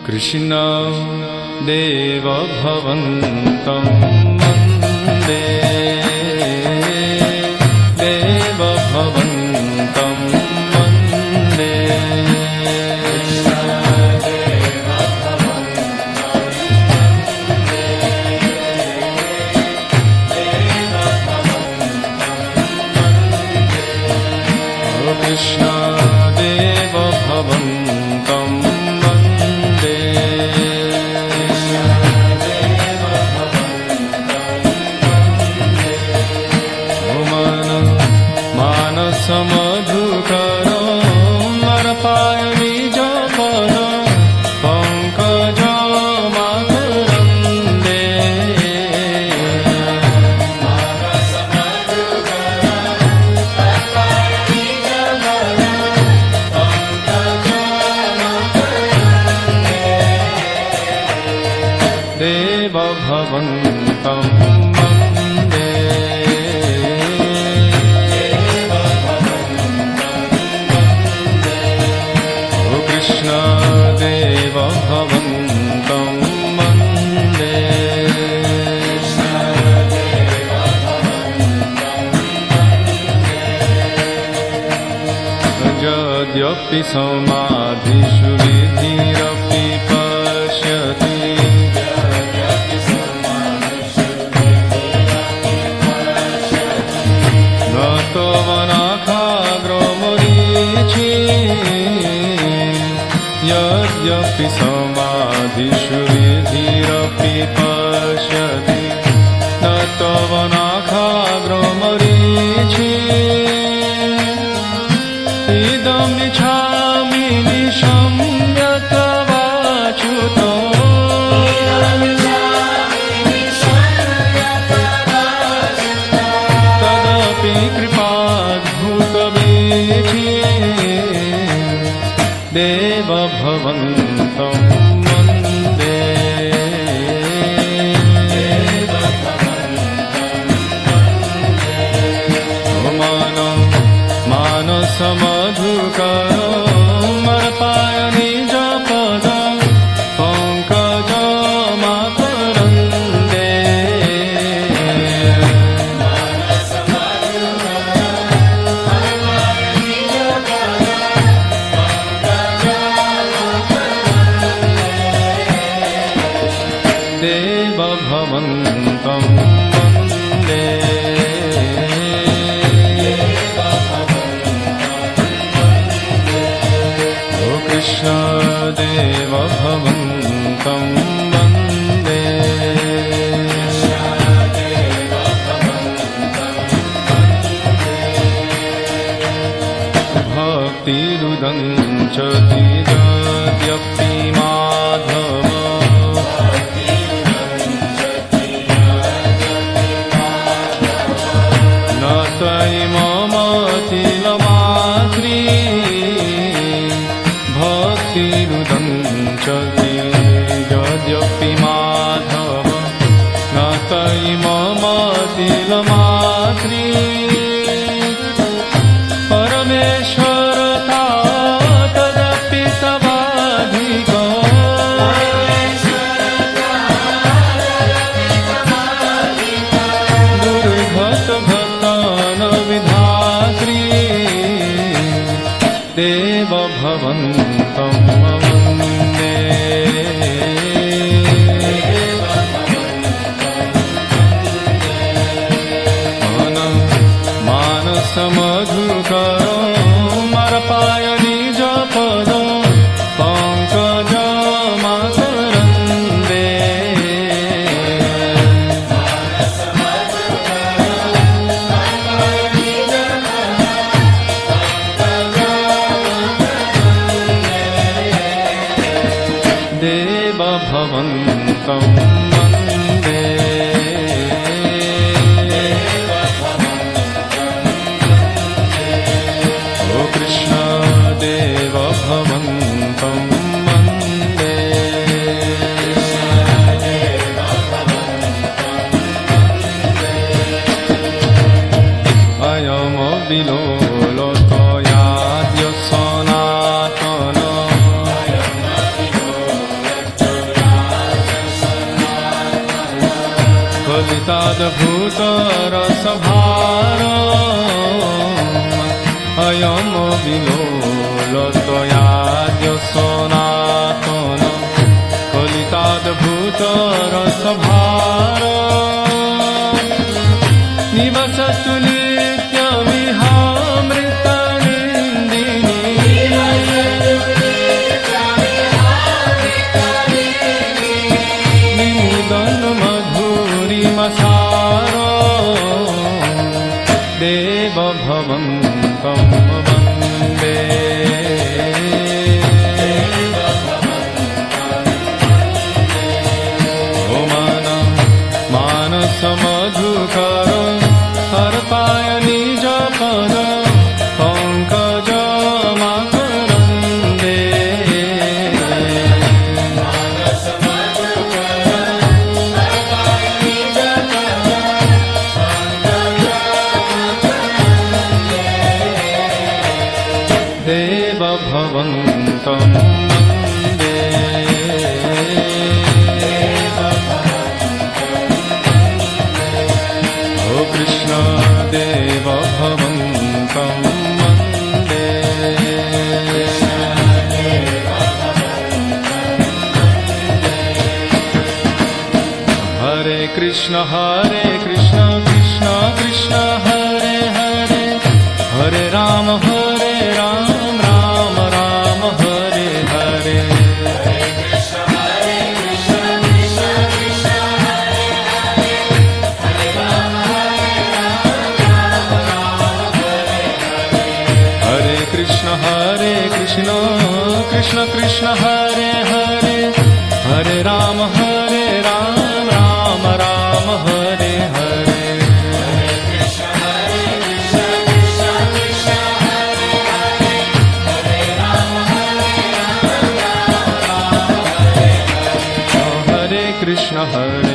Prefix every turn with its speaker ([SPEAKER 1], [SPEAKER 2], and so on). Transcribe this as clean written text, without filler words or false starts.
[SPEAKER 1] कृष्ण देव भवन्तं वन्दे देव भवन्तं वन्दे कृष्ण देव भवन्तं वन्दे मानसमधुकर मरपाय निजपद पङ्कज मकरन्दे देव भवन्तं वन्दे कृष्ण देव भवन्तं वन्दे यद्यपि समाधिषु विधिरपि पश्यति यद्यपि समाधिषु विधिरपि पश्यति न तव नाखाग्रो मरीचि इदमिच्छामि निशम्य तवाच्युतो तदपि कृपाद्भुतवीचि देव भवन्तं वन्दे मानसमधुकर मरपाय निजपद पङ्कज मकरन्दे देव भवन्तं वन्दे कृष्ण देव भवन्तं वन्दे भक्तिरुदञ्चति यद्यपि माधव न त्वयि मम तिलमात्री भक्तिरुदञ्चति यद्यपि माधव न त्वयि मम तिलमात्री परमेश्वरता तदपि तवाधिको दुर्गतभक्तान् विधात्री देव भवन्तं वन्दे मानसमधुकर मरपाय निजपद पङ्कज मकरन्दे देव भवन्तं वन्दे कृष्ण देव भवन्तं वन्दे अयमविलोलतयाद्य सनातन कलिताद्भुत रसभार अयम विलोल त्वयाद्य सनातन कलिताद्भुत रसभार निवसतु देव भवन्तं वन्दे ओ मानस मधुकर सर्पाय निज पद पंकज मकरन्दे देव भवन्तं वन्दे ओ कृष्ण देव भवन्तं वन्दे हरे कृष्ण कृष्ण कृष्ण हरे हरे हरे राम राम राम हरे हरे हरे कृष्ण कृष्ण कृष्ण हरे हरे हरे राम राम हरे हरे हरे कृष्ण कृष्ण कृष्ण हरे हरे हरे राम राम राम हरे हरे Krishna Hare